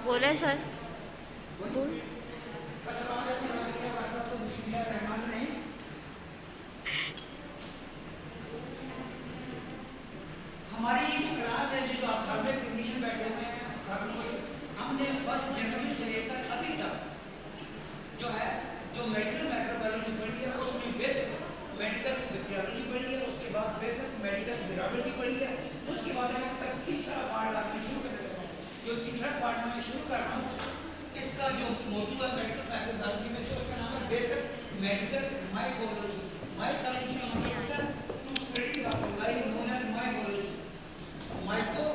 बोले सर। बोल। हमारी जो क्लास है जो आप घर में टेक्नीशियन बैठे हुए हैं घर में, हमने 1 जनवरी से लेकर अभी तक जो है जो मेडिकल माइक्रोबायोलॉजी पढ़ी है उसमें बेसिक मेडिकल बैक्टीरियोलॉजी पढ़ी है, उसके बाद बेसिक मेडिकल वायरोलॉजी पढ़ी है, उसके बाद हम इसका तीसरा पार्ट आज से शुरू कर रहे हैं। जो तीसरा पार्ट मैं शुरू कर रहा हूँ इसका जो मौजूद है मेडिकल माइक्रोबायोलॉजी में से उसका नाम है बेसिक मेडिकल माइकोलॉजी। माइकोलॉजी का मतलब होता है to study of fungi known as mycology. Myco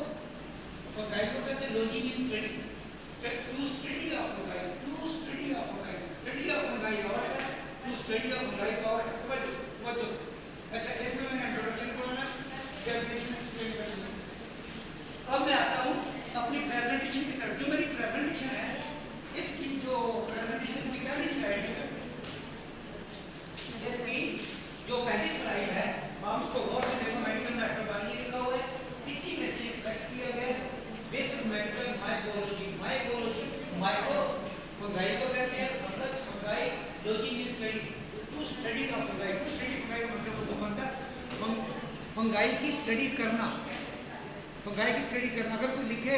fungi को कहते हैं, logy means study, to study of fungi, to study of fungi, study of fungi और है टू स्टडी ऑफ फंगाई और तवज्जो। अच्छा, इसमें मैंने इंट्रोडक्शन को ना डेफिनेशन एक्सप्लेन कर दी। अब मैं आता हूँ अपनी प्रेजेंटेशन की तरफ। जो मेरी प्रेजेंटेशन है इसकी जो प्रेजेंटेशन की पहली स्लाइड है, इसकी जो पहली स्लाइड है हम उसको गौर से देखो, मेडिकल माइक्रोबायोलॉजी लिखा हुआ है, इसी में से सेलेक्ट किया गया है basic medical mycology. Mycology myco fungi को कहते हैं, fungus fungi, logy means study, to study of fungi. To study fungi का मतलब होता है फंगाई की स्टडी करना, फंगाई की स्टडी करना। अगर कोई लिखे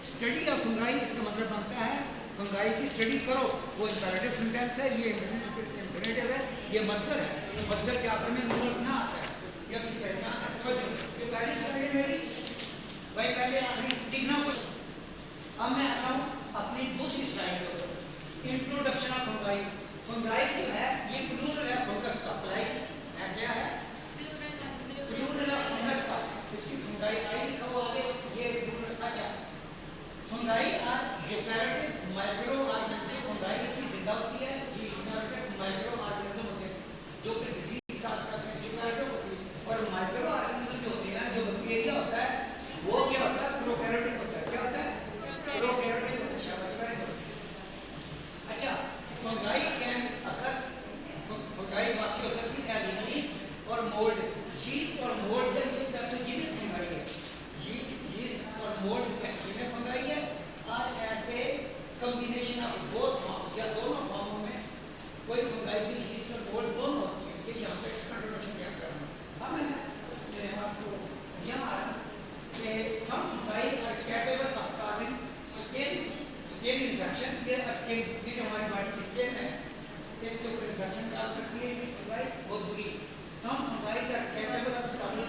स्टडी ऑफ फंगाई इसका मतलब बनता है फंगाई की स्टडी करो। वो इंपेरेटिव सेंटेंस है, ये इंपेरेटिव है, ये मस्दर है, तो मस्दर के आखिर में नून ना आता है, ये उसकी पहचान है। ये पहली स्लाइड है मेरी, भाई पहले आखिरी दिखना कुछ। अब मैं आता हूँ अपनी दूसरी स्लाइड पर, इंट्रोडक्शन ऑफ फंगाई। फंगाई जो है ये प्लूरल है फंगस का, प्लाई है क्या है प्लूरल है फंगस का, इसकी फंगाई आई लिखा हुआ है ये प्लूरल। अच्छा, fungi are eukaryotic microorganism, fungi की जिंदा होती है, ये यूकैरियोटिक माइक्रो ऑर्गेनिज्म होते हैं जो कि डिजीज काज करते हैं, यूकैरियोटिक होती है। और माइक्रो ऑर्गेनिज्म जो होते हैं, जो बैक्टीरिया होता है वो क्या होता है, प्रोकैरियोटिक होता है। क्या होता है, प्रोकैरियोटिक होता है। अच्छा, फंगाई कैन अकर्स, फंगाई वाक्य हो सकती है एज यीस्ट और मोल्ड। यीस्ट और मोल्ड है ये पैथोजेनिक फंगाई है, यीस्ट और मोल्ड पैथोजेनिक फंगाई है। और as a combination of both form, या दोनों फॉर्मों में कोई फंगाई की यीस्ट और मोल्ड दोनों होती है। ये यहाँ पे इसका इंट्रोडक्शन क्या कर रहा हूँ। अब मैं आपको यहाँ कि some fungi are capable of causing skin infection। ये स्किन, ये जो हमारी बॉडी की स्किन है इसके ऊपर इन्फेक्शन काज करती है ये फंगाई बहुत बुरी। some fungi are capable of causing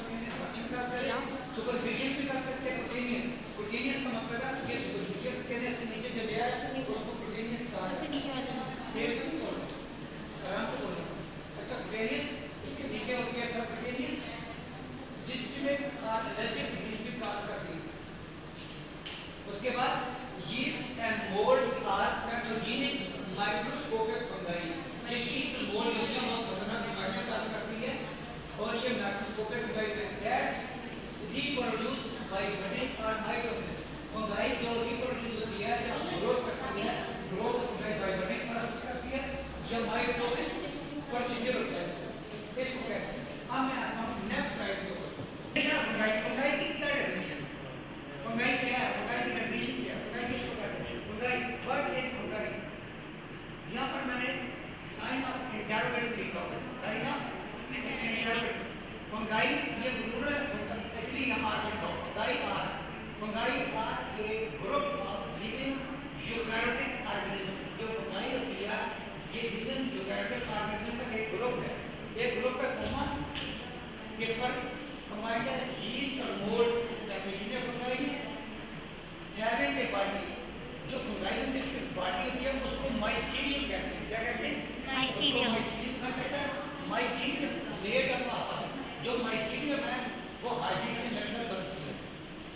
skin infection काज करती है, सुपरफिशियल भी कर सकते हैं, कुटेनियस। कुटेनियस का मतलब है ये सुपरफिशियल स्किन है, इसके नीचे जो लेयर है उसको कुटेनियस कहा जाता है। आराम से बोलो। अच्छा, कुटेनियस, इसके नीचे होती है सबकुटेनियस। सिस्टमिक और एलर्जिक डिजीज भी काज करती है। उसके बाद yeast and moulds are pathogenic microscopic fungi. ये यीस्ट और मोल्ड जो है बहुत खतरनाक बीमारियां काज करती है और ये microscopic fungi that reproduce by budding और माइटोसिस। फंगाई जो रिप्रोड्यूस होती है या ग्रोथ करती है, ग्रोथ बाय बडिंग प्रोसेस करती है या माइटोसिस प्रोसीजर होता है, इसको कहते हैं। अब मैं आता हूं नेक्स्ट स्लाइड पे। फंगाई, फंगाई की क्या डेफिनेशन, फंगाई क्या है, फंगाई की डेफिनेशन क्या है, फंगाई किसको कहते हैं, फंगाई व्हाट इज फंगाई। यहाँ पर मैंने साइन ऑफ इंटरोगेटिव लिखा हुआ है, साइन ऑफ इंटरोगेटिव। फंगाई ये प्लूरल है फंगाई, इसलिए यहाँ आर लिखा हुआ fungi are. Fungi are a group of living eukaryotic organism. जो फंगाई होती है ये लिविंग यूकैरियोटिक ऑर्गेनिज्म का एक ग्रुप है। ये ग्रुप है कॉमन किस पर कंबाइंड है, यीस्ट और मोल्ड पैथोजेनिक फंगाई है। हैविंग ए बॉडी, जो फंगाई होती है इसकी बॉडी होती है उसको माइसीलियम कहते हैं। क्या कहते हैं, माइसीलियम। माइसीलियम का कहता है माइसीलियम लेयर का पाता है। जो माइसीलियम है वो हाइफी से मिलकर बनती है,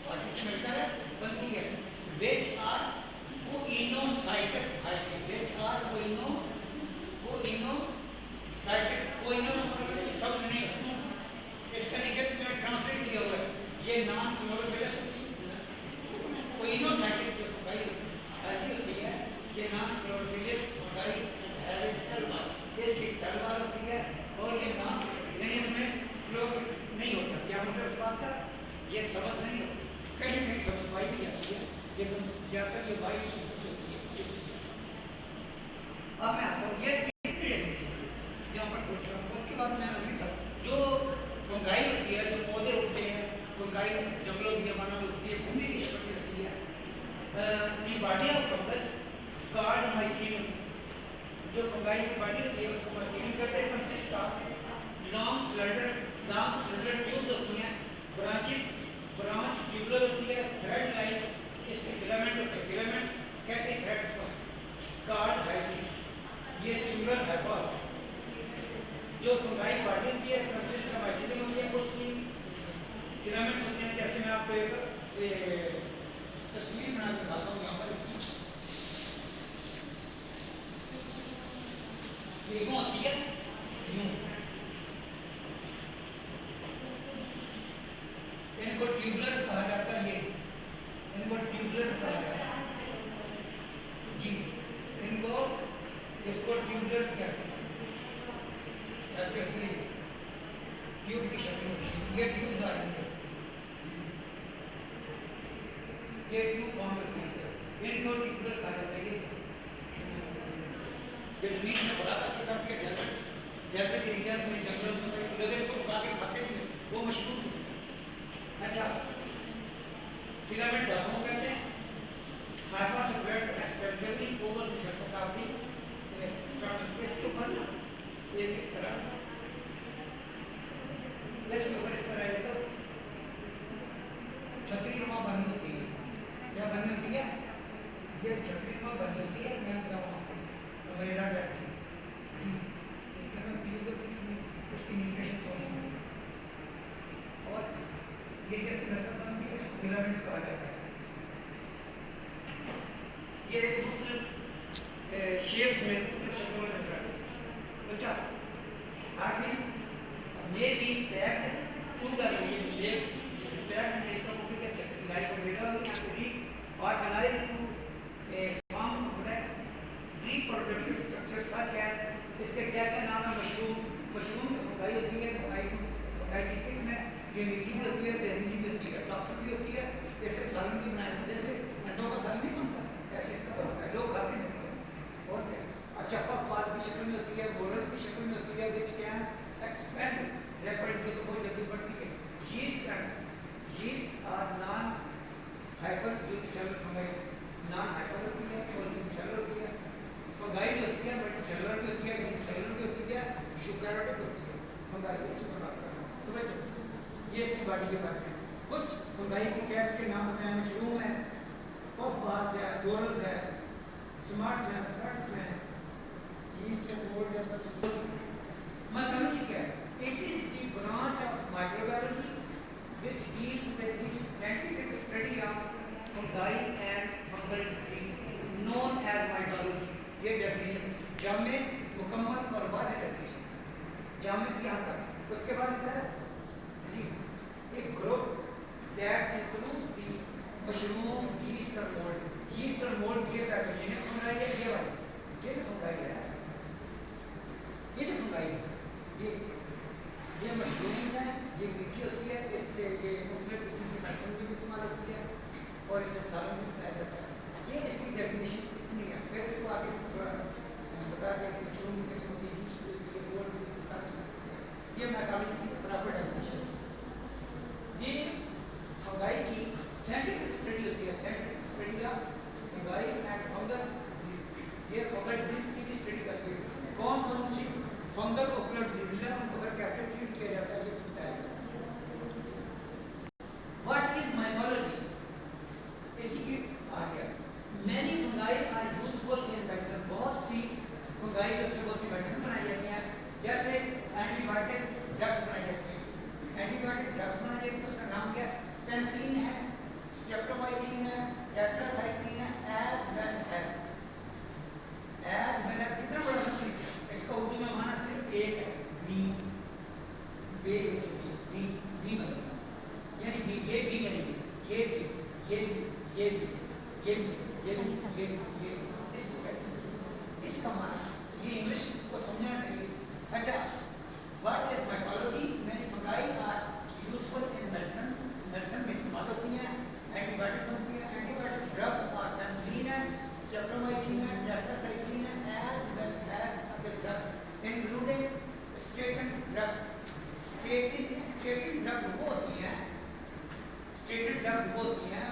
हाइफी से मिलकर बनती है। Which are coenocytic hyphae, which are coenocytic, coeno शब्द नहीं है, इसका नीचे मैंने ट्रांसलेट किया हुआ है, ये नाम क्लोरोफिलस होती है। कोइनोसाइटिक जो फंगाई हाइफी होती है ये नाम क्लोरोफिलस फंगाई है, सेल वाल, इसकी सेल वाल होती है और ये नाम नहीं, इसमें क्लोरोफिलस नहीं होता। क्या मतलब इस बात का, ये समझ नहीं होती, कहीं कहीं समझ पाई भी जाती है, ये ज़्यादातर ये वाइट सीक्वेंस होती है इसलिए। अब मैं आता हूँ ये जहाँ पर पूछ रहा हूँ। उसके बाद मैं अगली सब जो फंगाई होती है, जो पौधे होते हैं, फंगाई जंगलों की बना होती है, घूमने की शक्ल रहती है। The body of fungus called mycelium, जो फंगाई की बॉडी होती है उसको माइसीलियम कहते हैं। Consist of long slender tubes होती हैं, ब्रांच ट्यूबुलर होती है, थ्रेड लाइक इसके फिलामेंट होते हैं, फिलामेंट कहते हैं थ्रेड्स को, कॉल्ड हाइफी, ये सिंगुलर हाइफा होता है। जो फंगाई बॉडी होती है कंसिस्ट ऑफ माइसीलियम होती है, उसकी फिलामेंट्स होते हैं। जैसे मैं आपको एक तस्वीर बना के दिखाता हूँ यहाँ पर इसकी, ये यूँ होती है, यूँ इनको ट्यूबुलर्स कहा जाता है। ये इनको ट्यूबुलर्स कहा जाता है जी, इनको इसको ट्यूबुलर्स कहते हैं। ऐसे होती है ट्यूब की शक्ल होती है, ये ट्यूब आ रही है, ये ट्यूब फॉर्म करती है इस तरह, इनको ट्यूबुलर कहा जाता है। ये जमीन से बड़ा असर करती है, डेजर्ट एरियाज में, जंगलों में लोग इसको उगा के खाते हैं, वो मशहूर है। अच्छा, फिलामेंट धर्मों कहते हैं। Haifa spreads extensively over the surface of the structure, इसके ऊपर ये इस तरह, इसके ऊपर इस तरह तो छतरीनुमा बनी होती है। क्या बनी होती है? ये छतरीनुमा बनी होती है। मैं बताऊँ अमेरिका बैठी जी, इसके अंदर ट्यूब इसकी न्यूट्रिशन होती है, और ये जैसे नकल बनती है, इसको फिलामेंट्स कहा जाता है। ये मुख्तलिफ शेप्स में, मुख्तलिफ शक्लों में नजर आती है। अच्छा, हाफिज ये भी पैक्ड टू द लेक, जिसे पैक्ड में इसका मुख्य चक्कर लाइक को बेटा हो या तो reorganise to a form complex reproductive structure such as, इसके क्या क्या नाम है? मशरूम जो फंगाई होती है, फंगाई की किस्म है, ये मीठी भी होती है, जहरीली भी होती है, टॉक्सिक भी होती है। इससे सालन भी बनाया, जैसे अंडों का सालन नहीं बनता, ऐसे इसका बनता है, लोग खाते हैं। और क्या? अच्छा, पफबाज की शक्ल में होती है, बोरस की शक्ल में होती है, विच कैन एक्सपेंड रैपिडली, जो बहुत जल्दी बढ़ती है। यीस्ट और non hyper unicellular fungi, non hyper होती है और यूनिसेलुलर होती है। फंगाई होती है मल्टीसेलुलर भी होती है, यूनिसेलुलर भी होती है, यूकैरियोटिक होती है। फंगाई इसकी बात कर रहा हूँ, तो बच्चों ये इसकी बॉडी के बारे में कुछ फंगाई के कैप्स के नाम बताएं। मशरूम है, पफबाज है, बोरल्स है, स्मार्ट्स हैं, सर्ट्स हैं, यीस्ट है, मोल्ड है। माइक्रोबायोलॉजी क्या है? It is the branch of microbiology which deals with the scientific study of fungi and fungal disease known as mycology। ये डेफिनेशन जामे मुकम्मल और वाज़ेह डेफिनेशन जामे की यहाँ तक। उसके बाद क्या है? disease, a group that includes the mushroom, yeast और mold। yeast और mold ये पैथोजेनिक फंगाई है, ये वाली, ये जो फंगाई है, ये जो फंगाई है, ये मशरूम है, ये मीठी होती है, इससे ये मुख्तलिफ किस्म की मेडिसिन भी इस्तेमाल होती है और इससे सालन भी बनाया जाता है। ये इसकी डेफिनेशन इतनी है। फिर उसको आगे से थोड़ा बता दें कि मशरूम की किस्म की यीस्ट होती है, बोर्ड होती है, ये माइकोलॉजी की प्रॉपर डेफिनेशन है। ये फंगाई की साइंटिफिक स्टडी होती है, scientific study of fungi and fungal disease. ये फंगल डिजीज की भी स्टडी करती है। कौन कौन सी फंगल ओकुलर डिजीज है, उनको अगर कैसे ट्रीट किया जाता है ये बताया। What is mycology? इसी की आ गया। Many fungi are useful in medicine, बहुत सी फंगाई जो बहुत सी मेडिसिन बनाई जाती हैं, जैसे एंटीबायोटिक ड्रग्स बनाई जाती हैं। एंटीबायोटिक ड्रग्स बनाई जाती है, उसका नाम क्या है? पेनिसिलिन है, स्ट्रेप्टोमाइसिन है, टेट्रासाइक्लिन है, एज वेल एज कितना बड़ा लफ्ज़ है, इसका उर्दू में माना सिर्फ एक है, बी, बे बी बी मतलब यानी बी, ये बी यानी ये भी, ये भी, ये भी, ये भी, ये इसको कहते हैं। इसका माना ये इंग्लिश को समझना चाहिए। अच्छा, what is mycology? Many fungi are useful in medicine, medicine में इस्तेमाल होती हैं, एंटीबायोटिक बनती है, एंटीबायोटिक ड्रग्स और ड्रग्स होती हैं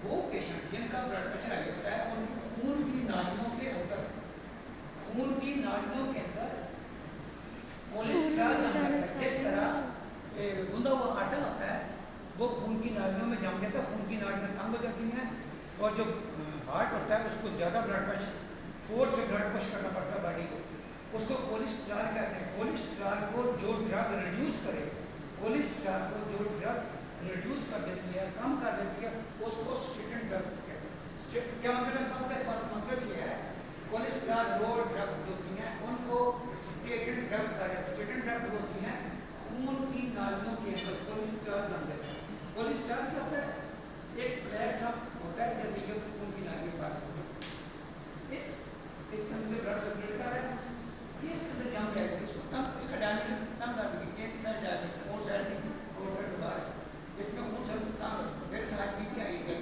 वो पेशेंट जिनका ब्लड प्रेशर हाई होता है उनकी खून की नालियों के अंदर कोलेस्ट्रॉल जम जाता है। जिस तरह गुंदा हुआ आटा होता है वो खून की नालियों में जम जाता है, खून की नालियाँ तंग हो जाती हैं और जो हार्ट होता है उसको ज़्यादा ब्लड प्रेशर फोर्स से ब्लड पुश करना पड़ता है बॉडी को, उसको कोलेस्ट्रॉल कहते हैं। कोलेस्ट्रॉल को जो ड्रग रिड्यूस करे, कोलेस्ट्रॉल को जो ड्रग रिड्यूस कर देती है, कम कर देती है, उसको स्टेटिन ड्रग्स कहते हैं। क्या मतलब है? इस बात का मतलब ये है कोलेस्ट्रॉल लो ड्रग्स जो होती हैं उनको स्टेटिन ड्रग्स कहा जाता है। स्टेटिन ड्रग्स होती हैं खून की नालियों के अंदर कोलेस्ट्रॉल जम जाता है। कोलेस्ट्रॉल क्या होता है? एक ब्लैक सा होता है जैसे ये खून की नाली फास्ट होती है, इसके अंदर से ब्लड सर्कुलेट कर रहा है, ये इसके अंदर जम जाएगा, इसको तंग, इसका डायमीटर तंग कर देंगे, एक साइड डायमीटर और साइड बाहर, इसमें खून सर्कुलेट तंग, एक साइड भी आएगी।